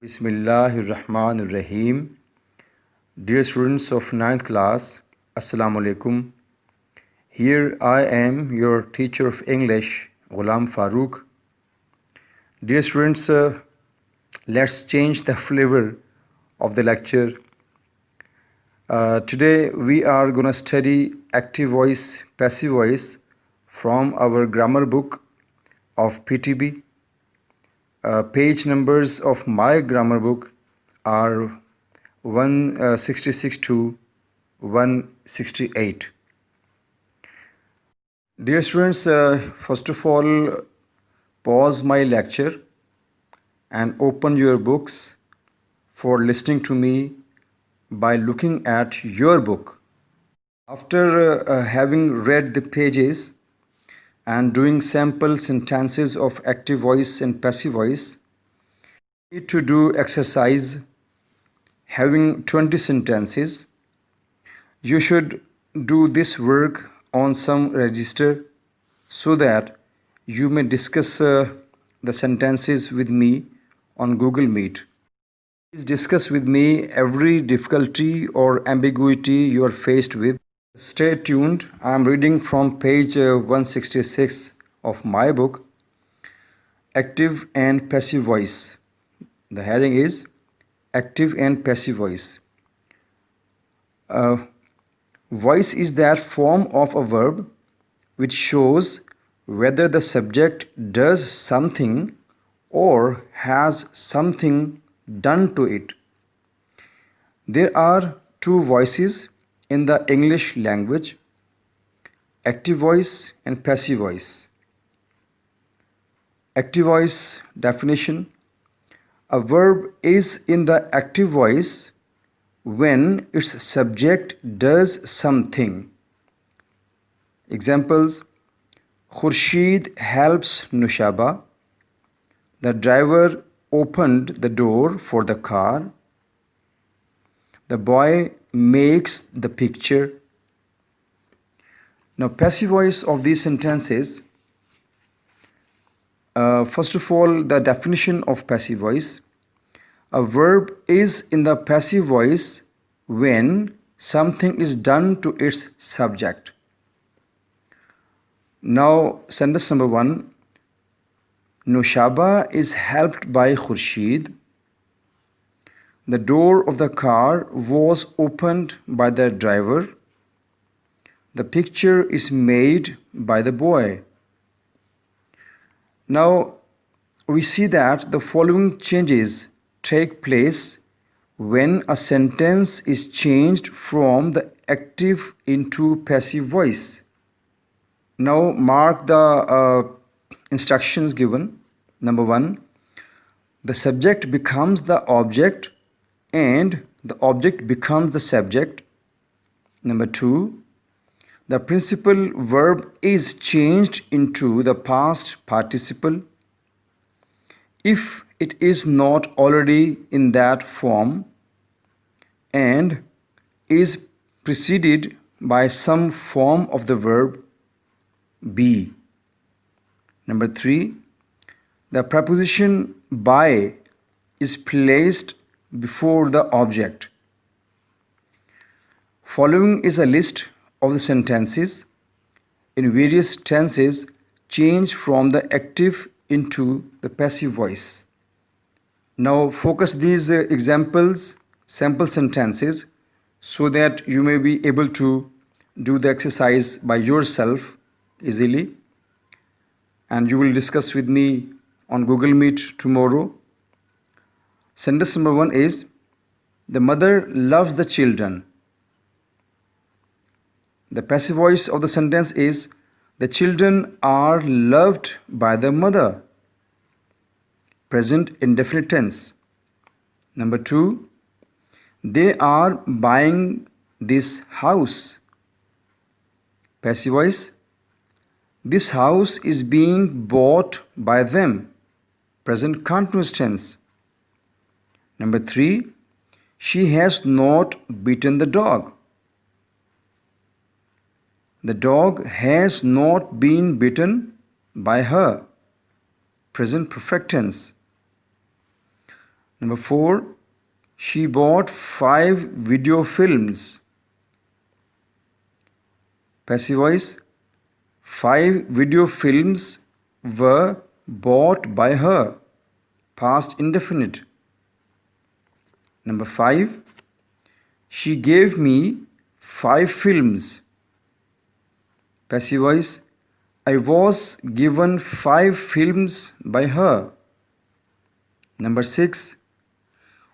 Bismillahirrahmanirrahim. Dear students of ninth class, Assalamu alaikum. Here I am, your teacher of English, Ghulam Farooq. Dear students, let's change the flavor of the lecture. Today we are going to study active voice, passive voice from our grammar book of PTB. Page numbers of my grammar book are 166 to 168. Dear students, first of all, pause my lecture and open your books for listening to me by looking at your book. After having read the pages and doing sample sentences of active voice and passive voice, you need to do exercise having 20 sentences. You should do this work on some register so that you may discuss the sentences with me on Google Meet. Please discuss with me every difficulty or ambiguity you are faced with. Stay tuned. I am reading from page 166 of my book, Active and Passive Voice. The heading is Active and Passive Voice. Voice is that form of a verb which shows whether the subject does something or has something done to it. There are two voices in the English language, active voice and passive voice. Active voice definition: a verb is in the active voice when its subject does something. Examples: Khurshid helps Nushaba. The driver opened the door for the car. The boy makes the picture. Now, passive voice of these sentences. First of all, the definition of passive voice. A verb is in the passive voice when something is done to its subject. Now, sentence number 1. Nushaba is helped by Khurshid. The door of the car was opened by the driver. The picture is made by the boy. Now, we see that the following changes take place when a sentence is changed from the active into passive voice. Now, mark the instructions given. Number 1, the subject becomes the object and the object becomes the subject. Number 2, the principal verb is changed into the past participle if it is not already in that form and is preceded by some form of the verb be. Number 3, the preposition by is placed before the object. Following is a list of the sentences in various tenses changed from the active into the passive voice. Now focus these examples, sample sentences, so that you may be able to do the exercise by yourself easily, and you will discuss with me on Google Meet tomorrow. Sentence number 1 is, the mother loves the children. The passive voice of the sentence is, the children are loved by the mother. Present indefinite tense. Number 2, they are buying this house. Passive voice, this house is being bought by them. Present continuous tense. Number 3, she has not beaten the dog. The dog has not been bitten by her. Present perfect tense. Number 4, she bought 5 video films. Passive voice, 5 video films were bought by her. Past indefinite. Number 5, she gave me 5 films. Passive voice, I was given 5 films by her. Number 6,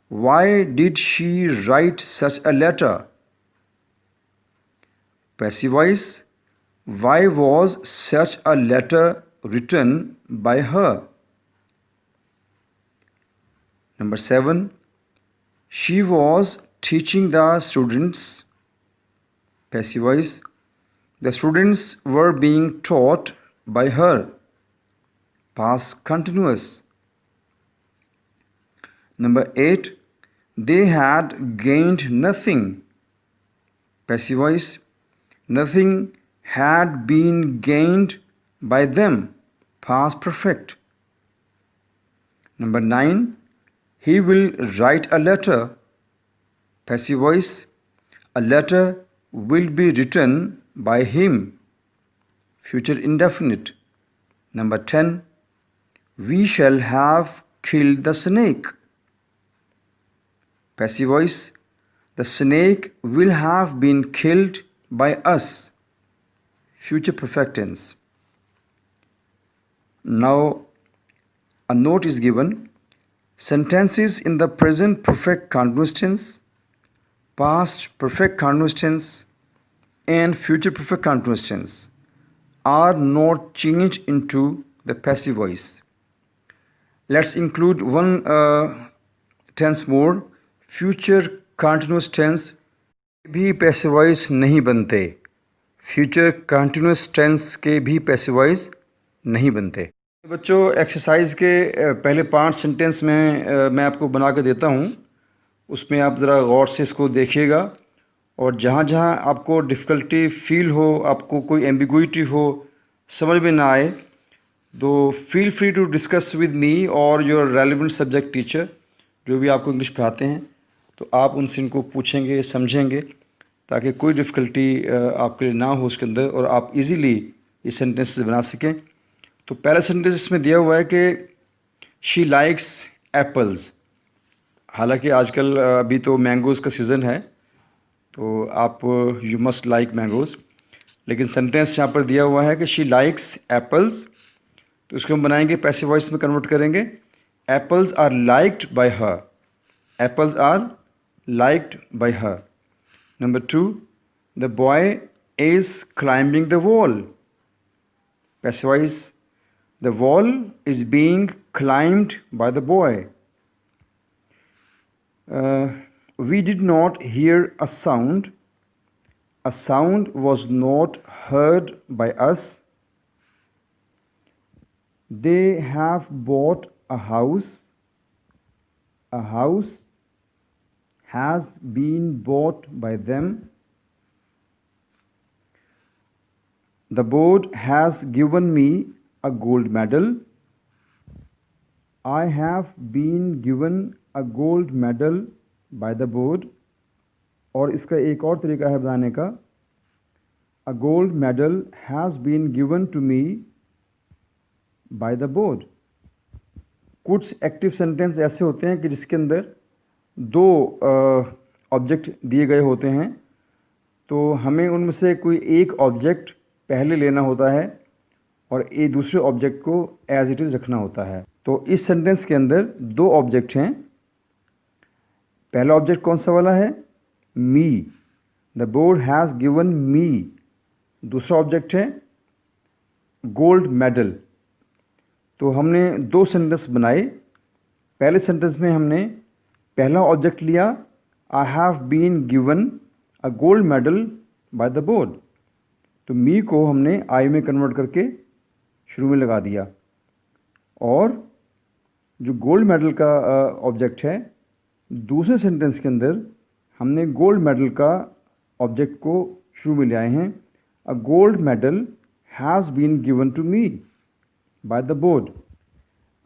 why did she write such a letter? Passive voice, why was such a letter written by her? Number 7, she was teaching the students. Passive voice, the students were being taught by her. Past continuous. Number 8, they had gained nothing. Passive voice, nothing had been gained by them. Past perfect. Number 9, he will write a letter. Passive voice, a letter will be written by him. Future indefinite. Number 10, we shall have killed the snake. Passive voice, the snake will have been killed by us. Future perfect tense. Now, a note is given. Sentences in the present perfect continuous tense, past perfect continuous tense, and future perfect continuous tense are not changed into the passive voice. Let's include one tense more. Future continuous tense भी passive voice नहीं बनते. Future continuous tense के भी passive voice नहीं बनते. बच्चों, exercise के पहले 5 सेंटेंस में मैं आपको बना के देता हूँ. उसमें आप ज़रा गौर से इसको देखिएगा और जहाँ जहाँ आपको डिफ़िकल्टी फील हो, आपको कोई एम्बिगुइटी हो, समझ में ना आए, तो feel free to discuss with me और योर रेलिवेंट सब्जेक्ट टीचर जो भी आपको इंग्लिश पढ़ाते हैं. तो आप उनसे इनको पूछेंगे, समझेंगे, ताकि कोई डिफ़िकल्टी आपके लिए ना हो उसके अंदर और आप इजीली ये सेंटेंसेस बना सकें. तो पहला सेंटेंस इसमें दिया हुआ है कि शी लाइक्स एप्पल्स. हालांकि आजकल अभी तो मैंगोज़ का सीज़न है, तो आप यू मस्ट लाइक मैंगोज़, लेकिन सेंटेंस यहाँ पर दिया हुआ है कि शी लाइक्स एप्पल्स. तो इसको हम बनाएंगे, पैसिव वॉइस में कन्वर्ट करेंगे. Apples are liked by her. Apples are liked by her. Number 2, the boy is climbing the wall. Passive voice, the wall is being climbed by the boy. We did not hear a sound. A sound was not heard by us. They have bought a house. A house has been bought by them. The board has given me a gold medal. I have been given a gold medal by the board. और इसका एक और तरीका है बताने का. A gold medal has been given to me by the board. कुछ active sentence ऐसे होते हैं कि जिसके अंदर 2 ऑब्जेक्ट दिए गए होते हैं, तो हमें उनमें से कोई एक ऑब्जेक्ट पहले लेना होता है और ये दूसरे ऑब्जेक्ट को एज इट इज़ रखना होता है. तो इस सेंटेंस के अंदर 2 ऑब्जेक्ट हैं. पहला ऑब्जेक्ट कौन सा वाला है? Me. The board has given me. दूसरा ऑब्जेक्ट है गोल्ड मेडल. तो हमने 2 सेंटेंस बनाए. पहले सेंटेंस में हमने पहला ऑब्जेक्ट लिया, I have been given a gold medal by the board. तो मी को हमने आई में कन्वर्ट करके शुरू में लगा दिया, और जो गोल्ड मेडल का ऑब्जेक्ट है, दूसरे सेंटेंस के अंदर हमने गोल्ड मेडल का ऑब्जेक्ट को शुरू में ले आए हैं. A gold medal has been given to me by the board.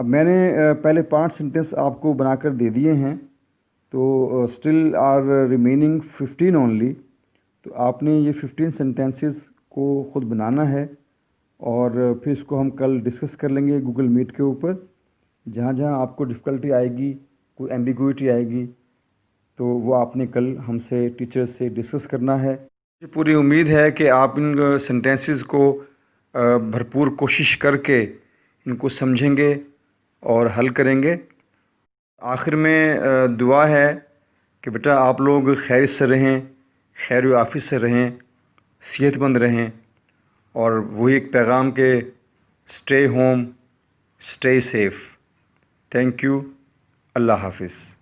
अब मैंने पहले 5 सेंटेंस आपको बनाकर दे दिए हैं, तो स्टिल आर रिमेनिंग 15 ओनली। तो आपने ये 15 सेंटेंसेस को ख़ुद बनाना है और फिर इसको हम कल डिस्कस कर लेंगे गूगल मीट के ऊपर। जहाँ जहाँ आपको डिफ़िकल्टी आएगी, कोई एम्बिगुइटी आएगी, तो वो आपने कल हमसे टीचर्स से डिस्कस करना है। मुझे पूरी उम्मीद है कि आप इन सेंटेंसेस को भरपूर कोशिश करके इनको समझेंगे और हल करेंगे। आखिर में दुआ है कि बेटा आप लोग खैर से रहें, खैर आफियत से रहें, सेहतमंद रहें, और वही एक पैगाम के stay home, stay safe. Thank you. अल्लाह हाफिज़।